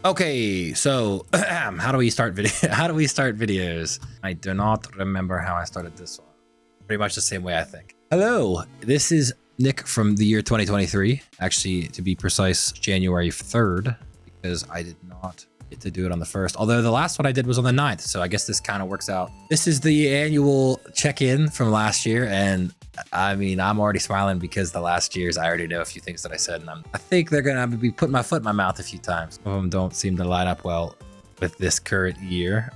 Okay, so how do we start video? How do we start videos? I do not remember how I started this one. Pretty much the same way, I think. Hello, this is Nick from the year 2023. Actually, to be precise, January 3rd, because I did not get to do it on the 1st. Although the last one I did was on the 9th, so I guess this kind of works out. This is the annual check-in from last year, and I mean, I'm already smiling because the last year's, I already know a few things that I said, and I think they're gonna be putting my foot in my mouth a few times. Some of them don't seem to line up well with this current year.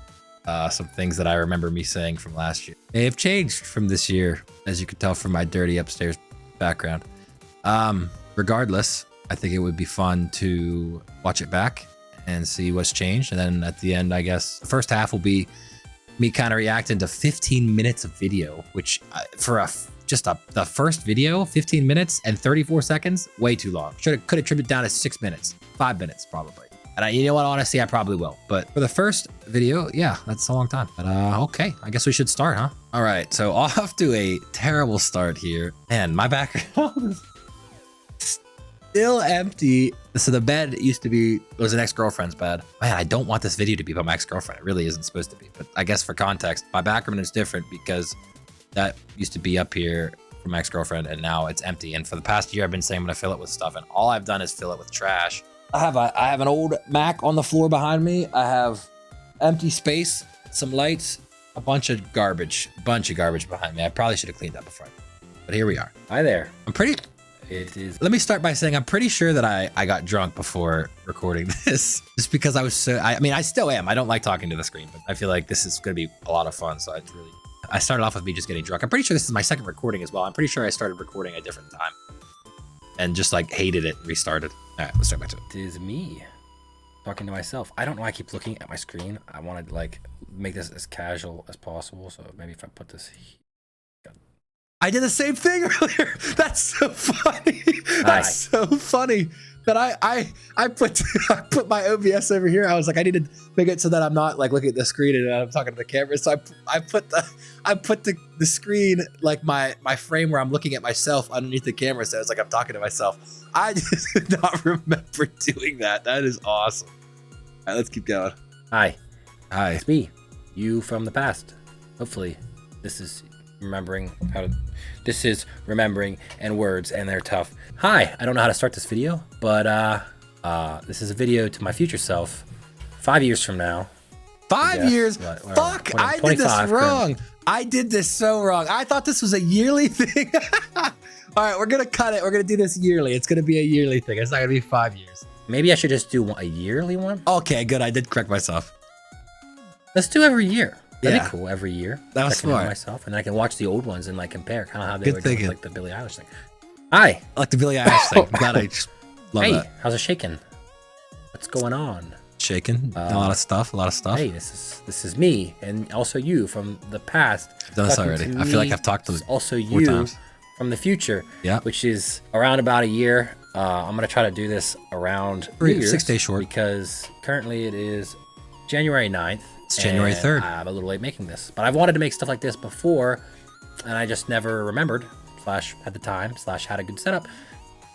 Some things that I remember me saying from last year may have changed from this year, as you can tell from my dirty upstairs background. Regardless, I think it would be fun to watch it back and see what's changed. And then at the end, I guess the first half will be me kind of reacting to 15 minutes of video, which for the first video, 15 minutes and 34 seconds, way too long. Could have trimmed it down to 6 minutes, 5 minutes probably. And you know what, honestly, I probably will. But for the first video, yeah, that's a long time. But okay, I guess we should start, huh? All right, so off to a terrible start here. Man, my background is still empty. So the bed was an ex-girlfriend's bed. Man, I don't want this video to be about my ex-girlfriend. It really isn't supposed to be. But I guess for context, my background is different because that used to be up here for my ex-girlfriend, and now it's empty. And for the past year, I've been saying I'm gonna fill it with stuff, and all I've done is fill it with trash. I have an old Mac on the floor behind me. I have empty space, some lights, a bunch of garbage behind me. I probably should have cleaned that before, but here we are. Hi there. Let me start by saying I'm pretty sure that I got drunk before recording this, just because I was I mean, I still am. I don't like talking to the screen, but I feel like this is gonna be a lot of fun. So I started off with me just getting drunk. I'm pretty sure this is my second recording as well. I'm pretty sure I started recording at a different time and just like hated it and restarted. All right, let's start back to it. It is me talking to myself. I don't know why I keep looking at my screen. I wanted to like make this as casual as possible. So maybe if I put this here. I did the same thing earlier. That's so funny. That's so funny that I put my OBS over here. I was like, I need to make it so that I'm not like looking at the screen and I'm talking to the camera. So I put the screen, like my frame where I'm looking at myself underneath the camera, so it's like I'm talking to myself. I just did not remember doing that. That is awesome. All right, let's keep going. Hi, it's me, you from the past. Hopefully, this is remembering and words, and they're tough. Hi, I don't know how to start this video, but this is a video to my future self 5 years from now. 5 years? Fuck, I did this wrong. I did this so wrong. I thought this was a yearly thing. All right, we're gonna cut it. We're gonna do this yearly. It's gonna be a yearly thing. It's not gonna be 5 years. Maybe I should just do a yearly one. Okay, good. I did correct myself. Let's do every year. That'd Yeah. be cool every year. That was smart. Myself, and I can watch the old ones and like compare kind of how they were doing, like the Billie Eilish thing. Hi. I like the Billie Eilish thing. I'm glad I just love hey, that. How's it shaking? What's going on? Shaking. A lot of stuff. Hey, this is me, and also you from the past. I've done this already. I feel like I've talked to also four you times. From the future. Yeah. Which is around about a year. I'm gonna try to do this around 6 days short, because currently it is January 9th. It's January 3rd. I'm a little late making this, but I've wanted to make stuff like this before, and I just never remembered / had the time / had a good setup,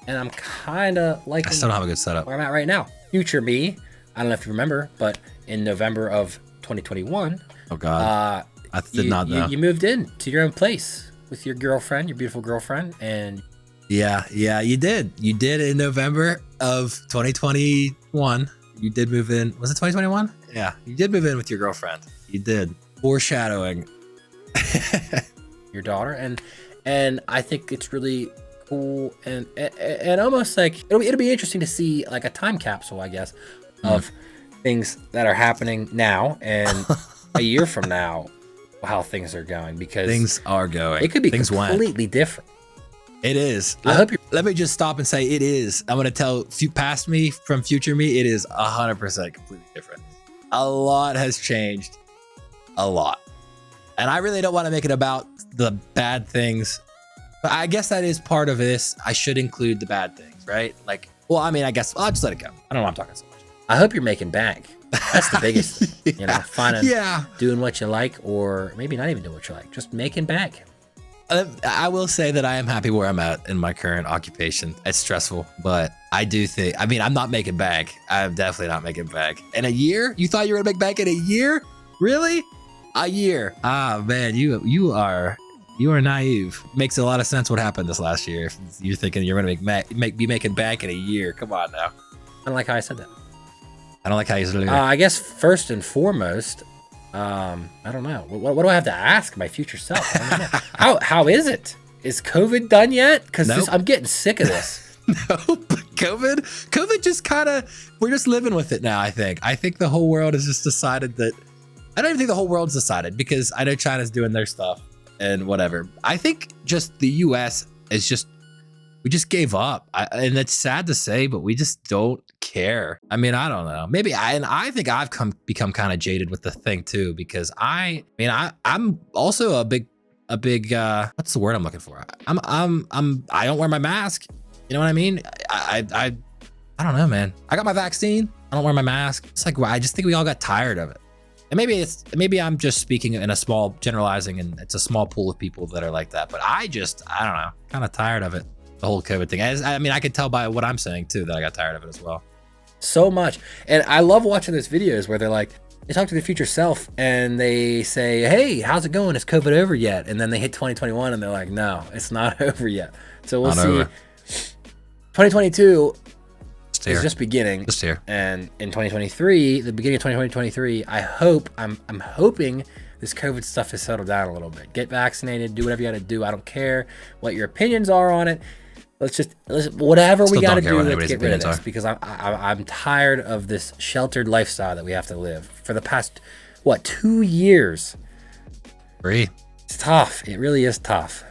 and I'm kind of liking. I still don't have a good setup. Where I'm at right now. Future me, I don't know if you remember, but in November of 2021. Oh God, I did not know. You moved in to your own place with your girlfriend, your beautiful girlfriend, and yeah, you did. You did in November of 2021. You did move in. Was it 2021? Yeah, you did move in with your girlfriend. You did. Foreshadowing. Your daughter, and I think it's really cool and almost like it'll be interesting to see like a time capsule, I guess, of things that are happening now and a year from now, how things are going, because things are going. It could be completely different. It is. Let me just stop and say it is. I'm going to tell past me from future me, it is 100% completely different. A lot has changed. A lot. And I really don't want to make it about the bad things, but I guess that is part of this. I should include the bad things, right? Like, well, I mean, I guess I'll just let it go. I don't know why I'm talking so much. I hope you're making bank. That's the biggest thing, yeah. Doing what you like, or maybe not even doing what you like, just making bank. I will say that I am happy where I'm at in my current occupation. It's stressful, but I do think, I mean, I'm not making bank. I'm definitely not making bank. In a year? You thought you were gonna make bank in a year? Really? A year? Ah, man, you are naive. Makes a lot of sense what happened this last year. If you're thinking you're gonna be making bank in a year. Come on now. I don't like how I said that. I don't like how you said it. I guess first and foremost, I don't know. What do I have to ask my future self? I don't know. How is it? Is COVID done yet? Because Nope. I'm getting sick of this. Nope. COVID just kind of, we're just living with it now, I think. I think the whole world has just decided that, I don't even think the whole world's decided, because I know China's doing their stuff and whatever. I think just the US is just, we just gave up. And it's sad to say, but we just don't care. I mean, I don't know. Maybe I think I've become kind of jaded with the thing too, because I'm also a big what's the word I'm looking for? I don't wear my mask. You know what I mean? I don't know, man. I got my vaccine. I don't wear my mask. It's like, I just think we all got tired of it. And maybe I'm just speaking in a small generalizing, and it's a small pool of people that are like that. But I don't know, kind of tired of it. The whole COVID thing. I mean, I could tell by what I'm saying too that I got tired of it as well. So much. And I love watching those videos where they're like, they talk to their future self and they say, hey, how's it going? Is COVID over yet? And then they hit 2021 and they're like, no, it's not over yet. So we'll see. Over. 2022 is just beginning. Just here. And in 2023, the beginning of 2023, I'm hoping this COVID stuff has settled down a little bit. Get vaccinated, do whatever you got to do. I don't care what your opinions are on it. Let's whatever we got to do, let's get rid of this, because I'm tired of this sheltered lifestyle that we have to live for the past, 2 years. It's tough. It really is tough.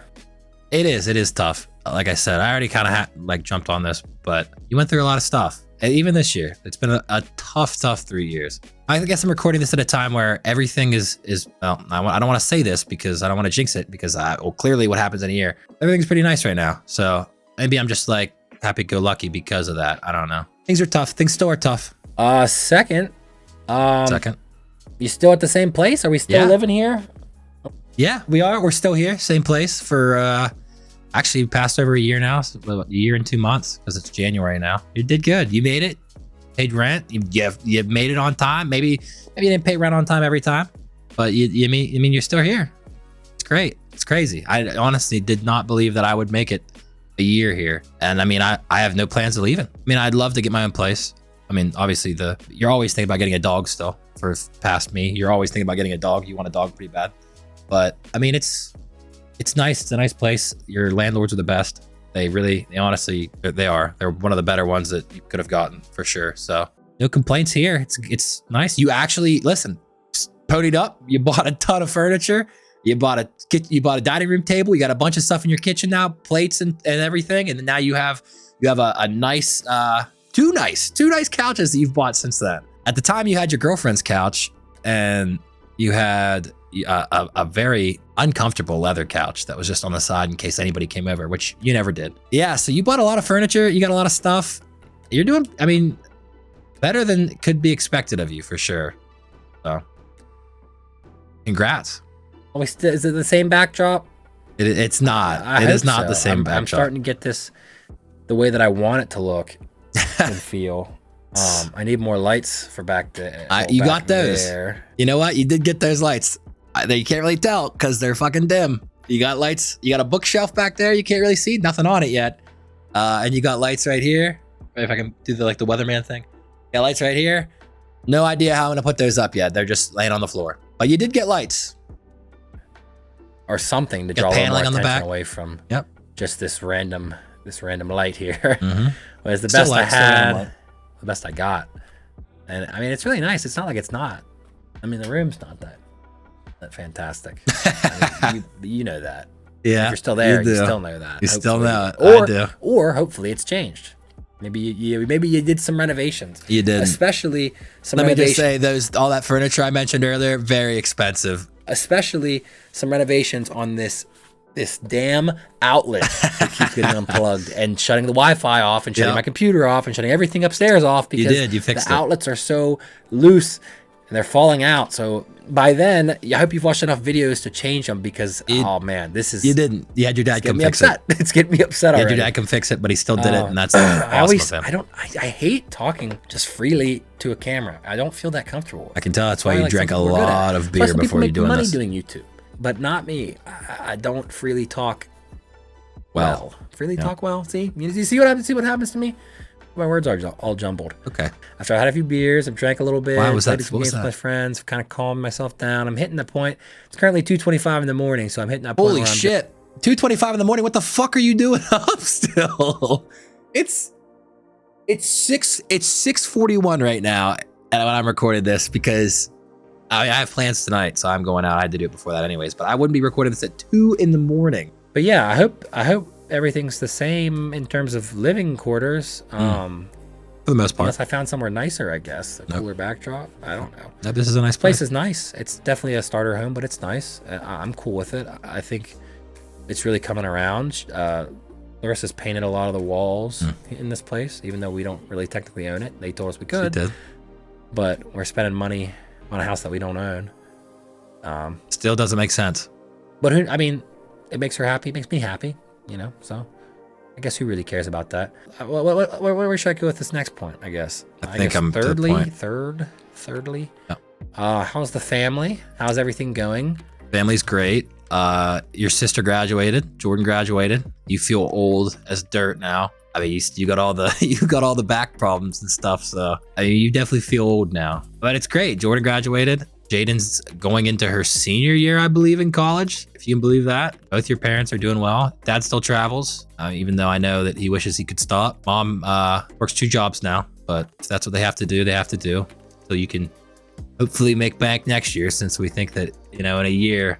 It is tough. Like I said, I already kind of jumped on this, but you went through a lot of stuff. And even this year, it's been a tough 3 years. I guess I'm recording this at a time where everything is well, I don't want to say this because I don't want to jinx it, because clearly what happens in a year, everything's pretty nice right now. So maybe I'm just like happy-go-lucky because of that. I don't know. Things are tough. Things still are tough. Second. Second. You still at the same place? Are we still living here? Yeah, we are. We're still here. Same place for actually past over a year now. So a year and 2 months, because it's January now. You did good. You made it. Paid rent. You made it on time. Maybe you didn't pay rent on time every time, but you mean you're still here. It's great. It's crazy. I honestly did not believe that I would make it a year here. And I mean, I have no plans of leaving. I mean, I'd love to get my own place. I mean, obviously you're always thinking about getting a dog still. For past me, you're always thinking about getting a dog. You want a dog pretty bad. But I mean, it's nice. It's a nice place. Your landlords are the best. They honestly, they are. They're one of the better ones that you could have gotten for sure. So no complaints here. It's nice. You actually, listen, ponied up. You bought a ton of furniture. You bought a dining room table. You got a bunch of stuff in your kitchen now, plates and everything. And now you have a nice, two nice couches that you've bought since then. At the time, you had your girlfriend's couch, and you had a very uncomfortable leather couch that was just on the side in case anybody came over, which you never did. Yeah, so you bought a lot of furniture. You got a lot of stuff. You're doing, I mean, better than could be expected of you for sure. So, congrats. Is it the same backdrop? It's not. It is not the same backdrop. I'm starting to get this the way that I want it to look and feel. I need more lights for back there. You got those. There. You know what? You did get those lights. You can't really tell because they're fucking dim. You got lights. You got a bookshelf back there. You can't really see nothing on it yet. And you got lights right here. If I can do the weatherman thing. You got lights right here. No idea how I'm gonna put those up yet. They're just laying on the floor. But you did get lights. Or something to draw a little more attention away from just this random light here. Mm-hmm. Well, it's the best I had, the best I got. And I mean, it's really nice. It's not like it's not. I mean, the room's not that fantastic. I mean, you know that. Yeah. If you're still there, you still know that. You still know it. I do. Or hopefully it's changed. Maybe you did some renovations. You did. Especially some Let me just say, all that furniture I mentioned earlier, very expensive. Especially some renovations on this damn outlet that keeps getting unplugged and shutting the Wi-Fi off and shutting my computer off and shutting everything upstairs off because you fixed the outlets are so loose and they're falling out. So by then, I hope you've watched enough videos to change them because oh man, this is you didn't. You had your dad come fix it. It's getting me upset already. Your dad come fix it, but he still did it, and that's awesome of him. I hate talking just freely to a camera. I don't feel that comfortable. I can tell that's why you drank a lot of beer before you doing this. Doing YouTube, but not me. I don't freely talk. Well, freely talk well. See, you see what happens? See what happens to me? My words are all jumbled. Okay. After I had a few beers, I've drank a little bit. Why was that? Played some games with my friends. I've kind of calmed myself down. I'm hitting the point. It's currently 2:25 in the morning, so I'm hitting that point. Holy shit! 2:25 in the morning. What the fuck are you doing up still? It's 6:41 right now, and when I'm recording this because I have plans tonight, so I'm going out. I had to do it before that anyways, but I wouldn't be recording this at 2 in the morning. But yeah, I hope everything's the same in terms of living quarters. For the most part. Unless I found somewhere nicer, I guess. A cooler backdrop. I don't know. No, this is a nice place. Place is nice. It's definitely a starter home, but it's nice. I'm cool with it. I think it's really coming around. Larissa's painted a lot of the walls in this place, even though we don't really technically own it. They told us we could. She did. But we're spending money on a house that we don't own. Still doesn't make sense. But I mean, it makes her happy. It makes me happy, you know? So I guess who really cares about that? Where should I go with this next point, I guess? I think I'm thirdly. No. How's the family? How's everything going? Family's great. Your sister graduated. Jordan graduated. You feel old as dirt now. I mean, you got all the back problems and stuff. So I mean, you definitely feel old now. But it's great. Jordan graduated. Jaden's going into her senior year, I believe, in college, if you can believe that. Both your parents are doing well. Dad still travels, even though I know that he wishes he could stop. Mom works 2 jobs now, but if that's what they have to do, they have to do. So you can hopefully make bank next year, since we think that, in a year,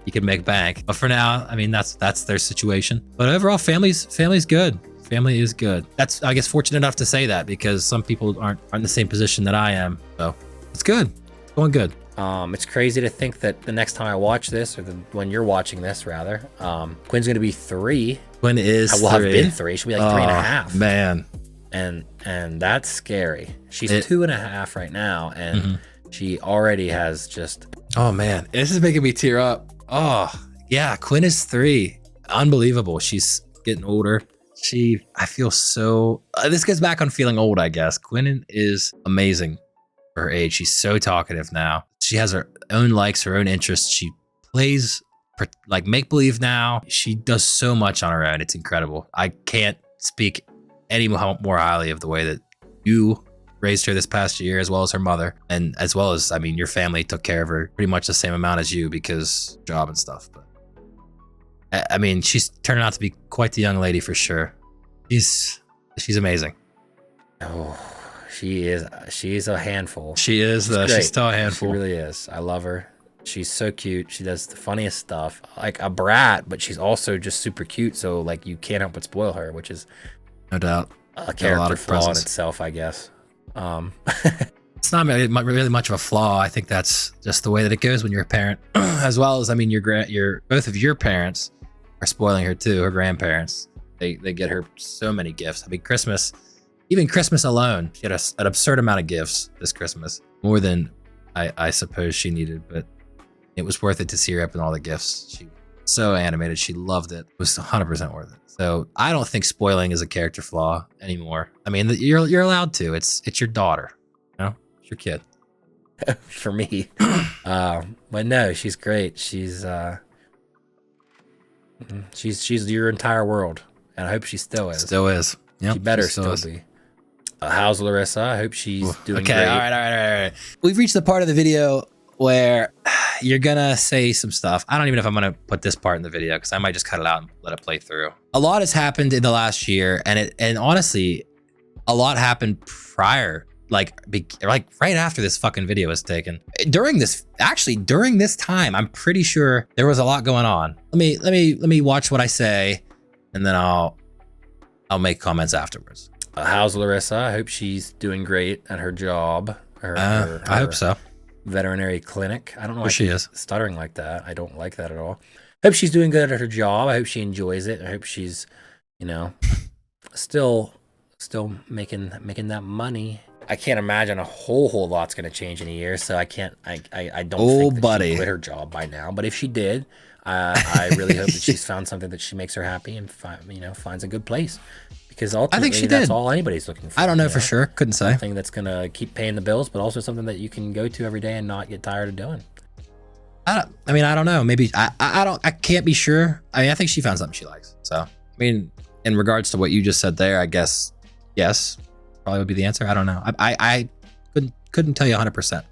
you can make bank. But for now, I mean, that's their situation. But overall, family's good. Family is good. That's, I guess, fortunate enough to say that, because some people aren't in the same position that I am. So it's good. It's going good. It's crazy to think that the next time I watch this, or when you're watching this, rather, Quinn's going to be 3. Quinn is 3. Have been 3. She'll be like 3.5. Man. And that's scary. She's 2.5 right now, and she already has just... Oh, man. This is making me tear up. Oh, yeah. Quinn is 3. Unbelievable. She's getting older. I feel so... this gets back on feeling old, I guess. Quinn is amazing for her age. She's so talkative now. She has her own likes, her own interests. She plays like make-believe now. She does so much on her own. It's incredible. I can't speak any more highly of the way that you raised her this past year, as well as her mother, and as well as, I mean, your family took care of her pretty much the same amount as you because job and stuff. But I mean, she's turning out to be quite the young lady for sure. She's amazing. Oh, she's a handful. She is, though. She's still a handful. She really is. I love her. She's so cute. She does the funniest stuff. Like a brat, but she's also just super cute. So like you can't help but spoil her, which is no doubt a character flaw in itself, I guess. It's not really much of a flaw. I think that's just the way that it goes when you're a parent, as well as, I mean, both of your parents are spoiling her too. Her grandparents, they get her so many gifts. I mean, even Christmas alone, she had an absurd amount of gifts this Christmas, more than I suppose she needed, but it was worth it to see her open all the gifts. She was so animated. She loved it. It was 100% worth it. So I don't think spoiling is a character flaw anymore. I mean, you're allowed to. It's your daughter, you know? It's your kid. For me. But no, she's great. She's your entire world, and I hope she still is. Still is. Yep, she better still be. How's Larissa? I hope she's doing great. All right. We've reached the part of the video where you're gonna say some stuff. I don't even know if I'm gonna put this part in the video, because I might just cut it out and let it play through. A lot has happened in the last year, and honestly, a lot happened prior, like right after this fucking video was taken. During this time, I'm pretty sure there was a lot going on. Let me watch what I say, and then I'll make comments afterwards. How's Larissa? I hope she's doing great at her job. I hope so. Veterinary clinic. I don't know why she is stuttering like that. I don't like that at all. I hope she's doing good at her job. I hope she enjoys it. I hope she's, still making that money. I can't imagine a whole lot's going to change in a year. So I can't. I don't Oh, think that buddy. she quit her job by now. But if she did, I really hope that she's found something that she makes her happy and finds a good place. Because ultimately, that's all anybody's looking for. I don't know for sure. Couldn't say. Something that's going to keep paying the bills, but also something that you can go to every day and not get tired of doing. I don't know. Maybe I can't be sure. I mean, I think she found something she likes. So, I mean, in regards to what you just said there, I guess, yes, probably would be the answer. I don't know. I couldn't tell you 100%.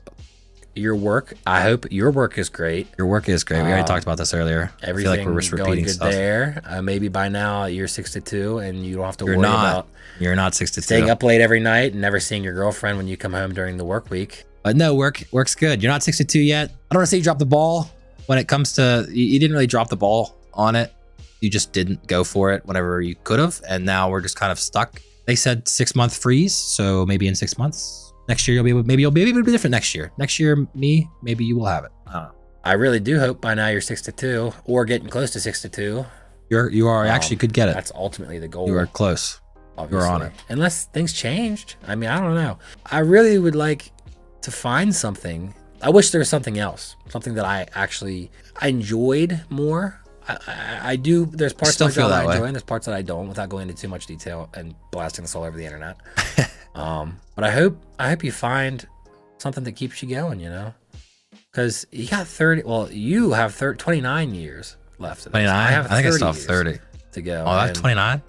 Your work, I hope your work is great. Your work is great. We already talked about this earlier. Everything I feel like we're just repeating good stuff. there. Maybe by now you're 62 and you don't have to worry about You're not 62. staying up late every night and never seeing your girlfriend when you come home during the work week. But no, works good. You're not 62 yet. I don't want to say you dropped the ball when it comes to, you didn't really drop the ball on it. You just didn't go for it whenever you could have. And now we're just kind of stuck. They said 6-month freeze. So maybe in 6 months. Next year, you'll be different next year. Next year, maybe you will have it. I don't know. I really do hope by now you're 62 or getting close to 62. You are actually could get it. That's ultimately the goal. You are close. Obviously. You're on it. Unless things changed. I mean, I don't know. I really would like to find something. I wish there was something else. Something that I enjoyed more. I do. There's parts of my job I enjoy and there's parts that I don't, without going into too much detail and blasting this all over the internet. But I hope you find something that keeps you going, because you got 30. Well, you have 29 years left. 29. I think I still have 30 to go. Oh, that's 29.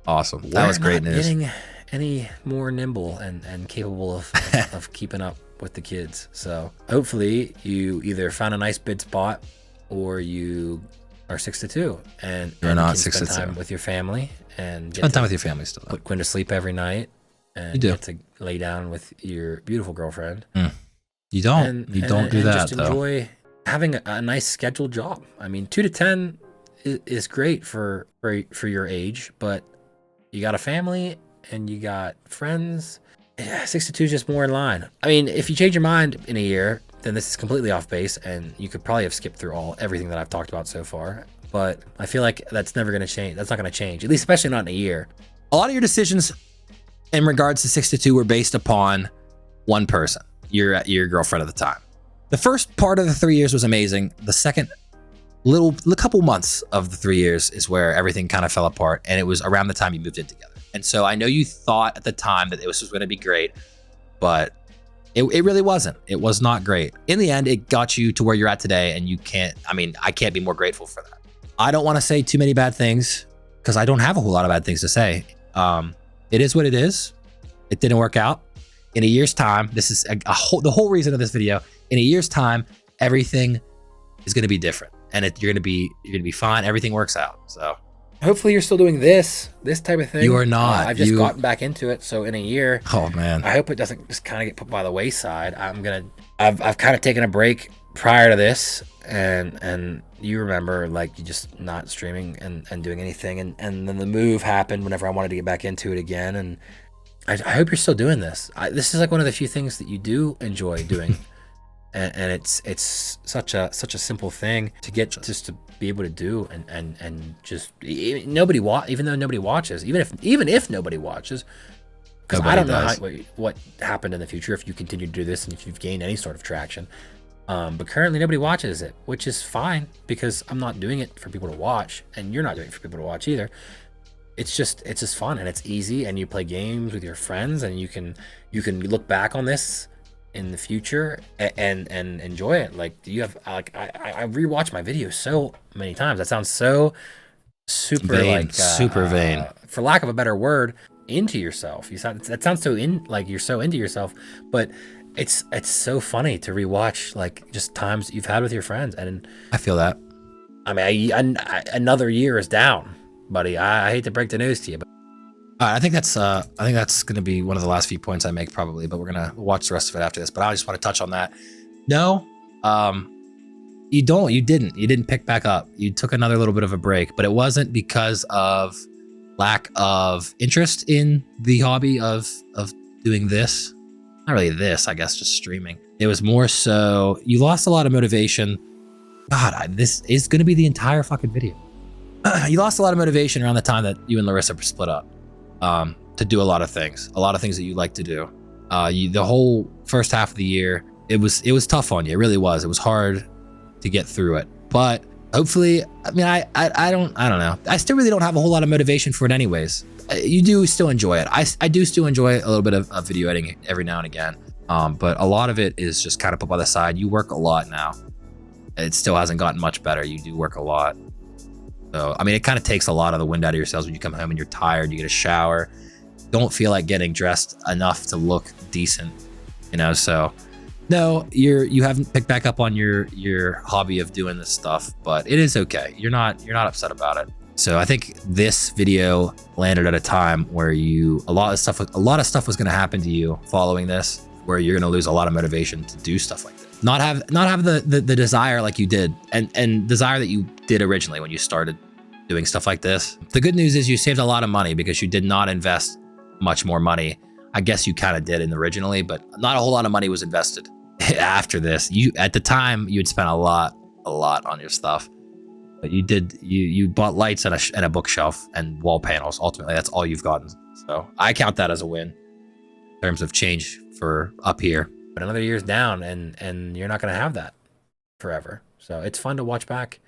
Awesome. That was great news. Getting any more nimble and capable of keeping up with the kids. So hopefully you either found a nice bid spot or you are 62 and you're not can 62. Spend time with your family and spend time with your family still. Put Quinn to sleep every night and get to lay down with your beautiful girlfriend. You don't do that just enjoy having a nice scheduled job. I mean, 2 to 10 is great for your age, but you got a family and you got friends. Yeah, 62 is just more in line. I mean, if you change your mind in a year, then this is completely off base, and you could probably have skipped through everything that I've talked about so far. But I feel like that's never going to change. That's not going to change, at least especially not in a year. A lot of your decisions in regards to 62 were based upon one person, your girlfriend at the time. The first part of the 3 years was amazing. The second couple months of the 3 years is where everything kind of fell apart, and it was around the time you moved in together. And so I know you thought at the time that it was going to be great, but it really wasn't. It was not great. In the end, it got you to where you're at today, and I can't be more grateful for that. I don't want to say too many bad things because I don't have a whole lot of bad things to say. It is what it is. It didn't work out. In a year's time, this is the whole reason of this video. In a year's time, everything is going to be different, and you're going to be fine. Everything works out. So hopefully you're still doing this type of thing. You are not. I've just gotten back into it. So in a year, oh man, I hope it doesn't just kind of get put by the wayside. I've kind of taken a break prior to this, and you remember, like, you just not streaming and doing anything, and then the move happened whenever I wanted to get back into it again, and I hope you're still doing this. This is like one of the few things that you do enjoy doing. And it's such a simple thing to get just to be able to do, and just even though nobody watches, even if nobody watches, because I don't know what happened in the future if you continue to do this and if you've gained any sort of traction. But currently nobody watches it, which is fine because I'm not doing it for people to watch, and you're not doing it for people to watch either. It's just fun and it's easy, and you play games with your friends, and you can look back on this in the future and enjoy it. Like, you have I rewatch my videos so many times. That sounds so super vain, super vain, for lack of a better word, into yourself. That sounds so like you're so into yourself, but it's so funny to rewatch, like, just times you've had with your friends. And I feel that. I mean, another year is down, buddy. I hate to break the news to you, but I think that's going to be one of the last few points I make probably, but we're going to watch the rest of it after this. But I just want to touch on that. No, you didn't pick back up. You took another little bit of a break, but it wasn't because of lack of interest in the hobby of doing this. Not really this, I guess, just streaming. It was more so you lost a lot of motivation. God, this is going to be the entire fucking video. You lost a lot of motivation around the time that you and Larissa split up. To do a lot of things that you like to do. The whole first half of the year, it was tough on you. It really was. It was hard to get through it. But hopefully, I mean, I don't know. I still really don't have a whole lot of motivation for it anyways. You do still enjoy it. I do still enjoy a little bit of video editing every now and again. But a lot of it is just kind of put by the side. You work a lot now. It still hasn't gotten much better. You do work a lot. So, I mean, it kind of takes a lot of the wind out of your sails when you come home and you're tired, you get a shower, don't feel like getting dressed enough to look decent, you know? So no, you haven't picked back up on your hobby of doing this stuff, but it is okay. You're not upset about it. So I think this video landed at a time where a lot of stuff was going to happen to you following this, where you're going to lose a lot of motivation to do stuff like this. Not have the desire like you did and desire that you did originally when you started doing stuff like this. The good news is you saved a lot of money because you did not invest much more money. I guess you kind of did originally, but not a whole lot of money was invested after this. At the time you'd spent a lot on your stuff, but you bought lights and a bookshelf and wall panels. Ultimately, that's all you've gotten. So I count that as a win in terms of change for up here. But another year's down, and you're not going to have that forever. So it's fun to watch back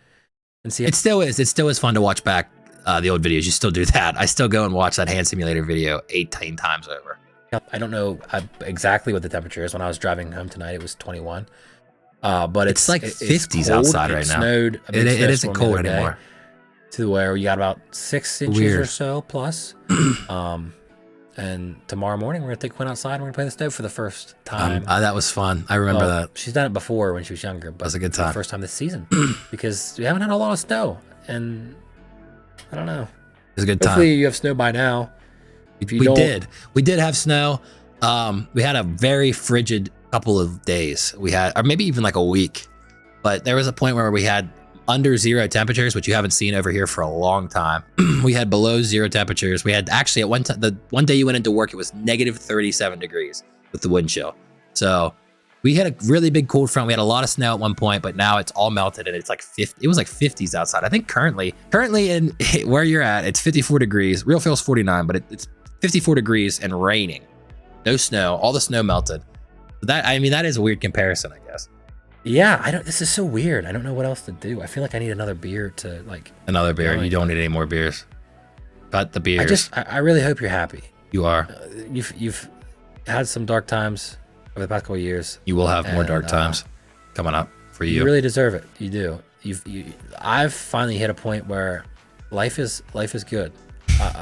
and see. It still is fun to watch back the old videos. You still do that. I still go and watch that hand simulator video 18 times over. I don't know exactly what the temperature is. When I was driving home tonight, it was 21. But it's like 50s outside right now. Snowed. It isn't cold anymore. To where you got about 6 inches or so plus. And tomorrow morning, we're going to take Quinn outside and we're going to play the stove for the first time. That was fun. I remember that. She's done it before when she was younger, but that was a good time. The first time this season because we haven't had a lot of snow. And I don't know. It was a good time. Hopefully you have snow by now. We did have snow. We had a very frigid couple of days. We had, or maybe even like a week, but there was a point where we had under 0 temperatures, which you haven't seen over here for a long time. We had below 0 temperatures. We had actually at one time, the one day you went into work, it was negative 37 degrees with the wind chill. So we had a really big cold front. We had a lot of snow at one point, but now it's all melted and it's like 50. It was like 50s outside. I think currently in where you're at, it's 54 degrees. Real feels 49, but it's 54 degrees and raining. No snow. All the snow melted. I mean, that is a weird comparison, I guess. Yeah, this is so weird. I don't know what else to do. I feel like I need another beer to like. Another beer. You don't need any more beers. Cut the beers. I really hope you're happy. You are. You've had some dark times over the past couple of years. You will have more dark times coming up for you. You really deserve it. You do. I've finally hit a point where life is good.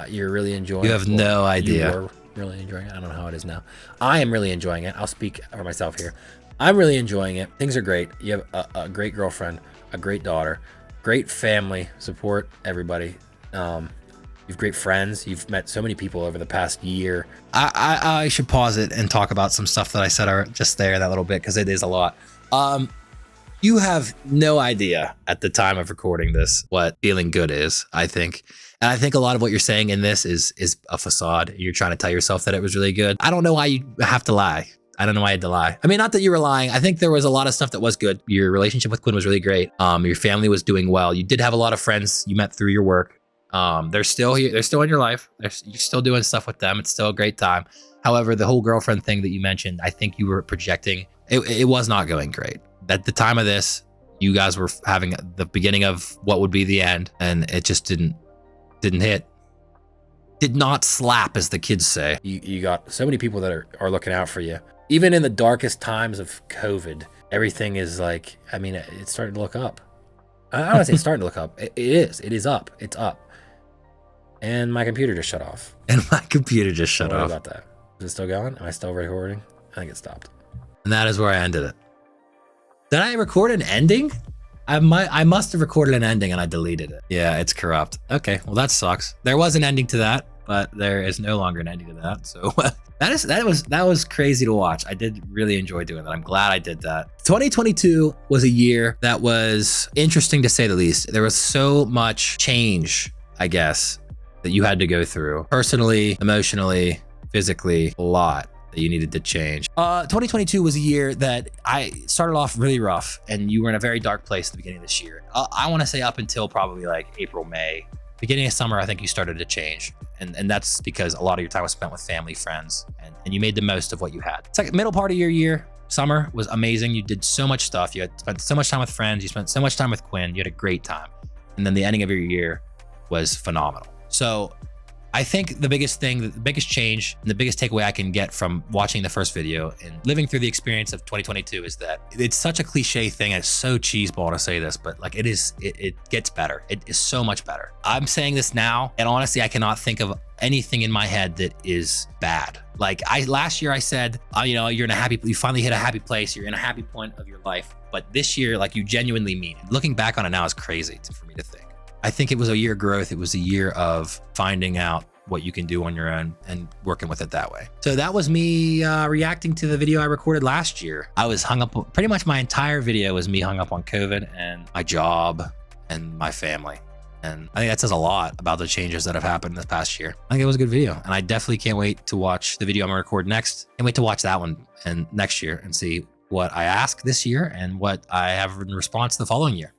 You're really enjoying it. You have no idea. You were really enjoying it. I don't know how it is now. I am really enjoying it. I'll speak for myself here. I'm really enjoying it. Things are great. You have a great girlfriend, a great daughter, great family support, everybody. You've great friends. You've met so many people over the past year. I should pause it and talk about some stuff that I said just there that little bit because it is a lot. You have no idea at the time of recording this what feeling good is, I think. And I think a lot of what you're saying in this is a facade. You're trying to tell yourself that it was really good. I don't know why you have to lie. I don't know why I had to lie. I mean, not that you were lying. I think there was a lot of stuff that was good. Your relationship with Quinn was really great. Your family was doing well. You did have a lot of friends you met through your work. They're still here. They're still in your life. You're still doing stuff with them. It's still a great time. However, the whole girlfriend thing that you mentioned, I think you were projecting. It was not going great. At the time of this, you guys were having the beginning of what would be the end, and it just didn't hit. Did not slap, as the kids say. You got so many people that are looking out for you. Even in the darkest times of COVID, everything is like, I mean, it's starting to look up. I don't want to say it's starting to look up. It is. It is up. It's up. And my computer just shut off. And my computer just shut off. What about that? Is it still going? Am I still recording? I think it stopped. And that is where I ended it. Did I record an ending? I must have recorded an ending and I deleted it. Yeah, it's corrupt. Okay, well that sucks. There was an ending to that, but there is no longer an ending to that. So that was crazy to watch. I did really enjoy doing that. I'm glad I did that. 2022 was a year that was interesting to say the least. There was so much change, I guess, that you had to go through personally, emotionally, physically, a lot that you needed to change. 2022 was a year that I started off really rough and you were in a very dark place at the beginning of this year. I want to say up until probably like April, May beginning of summer, I think you started to change. And that's because a lot of your time was spent with family, friends, and you made the most of what you had. It's like middle part of your year, summer was amazing. You did so much stuff. You had spent so much time with friends. You spent so much time with Quinn. You had a great time. And then the ending of your year was phenomenal. So I think the biggest thing, the biggest change, and the biggest takeaway I can get from watching the first video and living through the experience of 2022 is that it's such a cliche thing. It's so cheeseball to say this, but like it gets better. It is so much better. I'm saying this now, and honestly, I cannot think of anything in my head that is bad. Like last year I said, you know, you're in a happy, you finally hit a happy place. You're in a happy point of your life. But this year, like you genuinely mean it. Looking back on it now is crazy for me to think. I think it was a year of growth. It was a year of finding out what you can do on your own and working with it that way. So that was me reacting to the video I recorded last year. I was hung up, pretty much my entire video was me hung up on COVID and my job and my family. And I think that says a lot about the changes that have happened this past year. I think it was a good video. And I definitely can't wait to watch the video I'm gonna record next. Can't wait to watch that one and next year and see what I ask this year and what I have in response the following year.